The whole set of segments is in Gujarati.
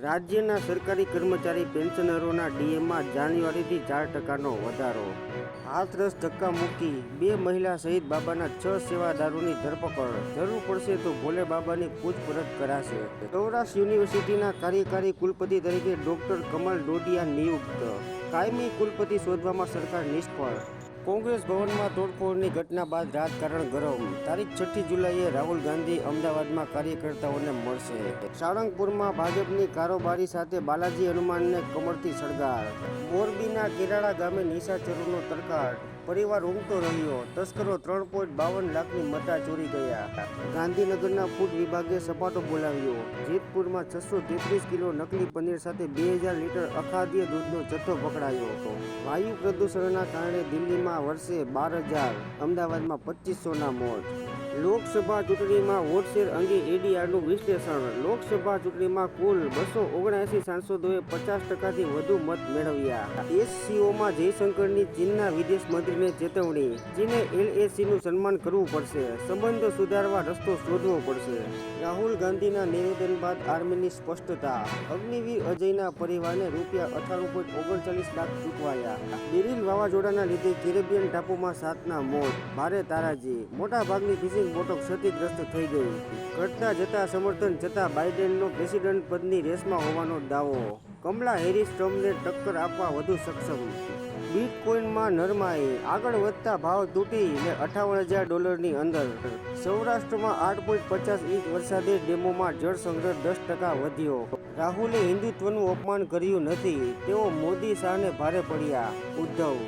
રાજ્યના સરકારી કર્મચારી પેન્શનરોના ડીએમાં જાન્યુઆરીથી 4%નો વધારો. હાથરસ ધક્કા મૂકી 2 મહિલા સહિત બાબાના 6 સેવાદારોની ધરપકડ. જરૂર પડશે તો ભોલે બાબાની પૂછપરછ કરાશે. સૌરાષ્ટ્ર યુનિવર્સિટીના કાર્યકારી કુલપતિ તરીકે ડોક્ટર કમલ ડોડિયા નિયુક્ત. કાયમી કુલપતિ શોધવામાં સરકાર નિષ્ફળ. કોંગ્રેસ ભવનમાં તોડફોડની ઘટના બાદ રાજકારણ ગરમ. તારીખ 6 જુલાઈએ રાહુલ ગાંધી અમદાવાદમાં કાર્યકર્તાઓને મળશે. સાળંગપુરમાં ભાજપની કારોબારી સાથે બાલાજી હનુમાનને કમરથી સળગાર. મોરબીના કેરાળા ગામે નિશાચરોનો તડકાટ. પરિવાર ઊંઘતો રહ્યો. તસ્કરો 3.52 લાખની મત્તા ચોરી ગયા. ગાંધીનગરના ફૂડ વિભાગે સપાટો બોલાવ્યો. જેતપુરમાં 633 કિલો નકલી પનીર સાથે 2000 લીટર અખાદ્ય દૂધનો જથ્થો પકડાયો હતો. વાયુ પ્રદૂષણના કારણે દિલ્હીમાં વર્ષે 12,000, અમદાવાદમાં 2500ના મોત. લોકસભા ચૂંટણીમાં વોટશેર અંગે એડીઆરનું વિશ્લેષણ. લોકસભા ચૂંટણીમાં કુલ 279 સાંસદોએ 50%થી વધુ મત મેળવ્યા. એસસીઓમાં જયશંકરની ચીનના વિદેશ મંત્રીને ચેતવણી. ચીને એલએસીનું સન્માન કરવું પડશે. સંબંધો સુધારવા રસ્તો શોધવો પડશે. રાહુલ ગાંધીના નિવેદન બાદ આર્મીની સ્પષ્ટતા. અગ્નિવીર અજયના પરિવારને ₹98.39 લાખ ચૂકવાયા. બેરિલ વાવાઝોડાના લીધે કેરેબિયન ટાપુમાં 7ના મોત. ભારે તારાજી. મોટાભાગની ફિશિંગ બોટો ક્ષતિગ્રસ્ત થઈ ગઈ. ઘટતા જતા સમર્થન છતાં બાઇડેનનો પ્રેસિડન્ટ પદની રેસમાં હોવાનો દાવો. કમલા હેરિસ ટ્રમ્પને ટક્કર આપવા વધુ સક્ષમ. બિટકોઇનમાં નરમાઈ. આગળ વધતા ભાવ તૂટીને $58,000ની અંદર. સૌરાષ્ટ્રમાં 8.50 ઇંચ વરસાદે ડેમોમાં જળસંગ્રહ 10% વધ્યો. રાહુલે હિન્દુત્વનું અપમાન કર્યું નથી. તેઓ મોદી શાહને ભારે પડ્યા. ઉદ્ધવ.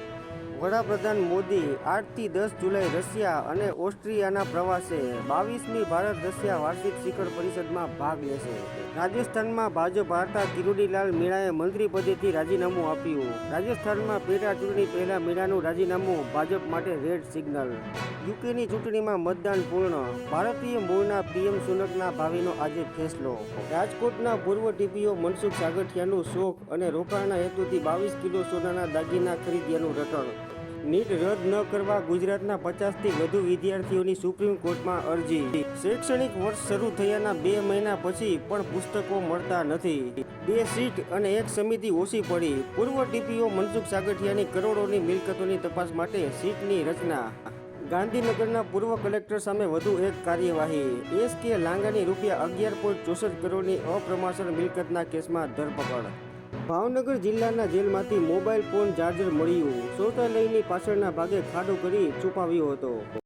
વડાપ્રધાન મોદી 8થી 10 જુલાઈ રશિયા અને ઓસ્ટ્રિયાના પ્રવાસે. 22મી ભારત રશિયા વાર્ષિક શિખર પરિષદમાં ભાગ લેશે. રાજસ્થાનમાં ભાજપ હારતા કિરોડીલાલ મીણાએ મંત્રીપદેથી રાજીનામું આપ્યું. રાજસ્થાનમાં પેટા ચૂંટણી પહેલા મીણાનું રાજીનામું ભાજપ માટે રેડ સિગ્નલ. યુકેની ચૂંટણીમાં મતદાન પૂર્ણ. ભારતીય મૂળના પીએમ સુનકના ભાવિનો આજે ફેસલો. રાજકોટના પૂર્વ ટીપીઓ મનસુખ સાગઠિયાનું શોખ અને રોકાણના હેતુથી 22 કિલો સોનાના દાગીના ખરીદ્યાનું રટણ. નીટ રદ ન કરવા ગુજરાતના 50થી વધુ વિદ્યાર્થીઓની સુપ્રીમ કોર્ટમાં અરજી. શૈક્ષણિક વર્ષ શરૂ થયાના 2 મહિના પછી પણ પુસ્તકો મળતા નથી. 2 સીટ અને 1 સમિતિ ઓછી પડી. પૂર્વ ટીપીઓ મનસુખ સાગઠિયાની કરોડોની મિલકતોની તપાસ માટે સીટની રચના. ગાંધીનગરના પૂર્વ કલેક્ટર સામે વધુ એક કાર્યવાહી. એસ.કે. લાંગાની ₹11.64 કરોડની અપ્રમાણસર મિલકતના કેસમાં ધરપકડ. ભાવનગર જિલ્લાના જેલમાંથી મોબાઈલ ફોન ચાર્જર મળ્યું. શૌચાલયની પાછળના ભાગે ખાડો કરી છુપાવ્યો હતો.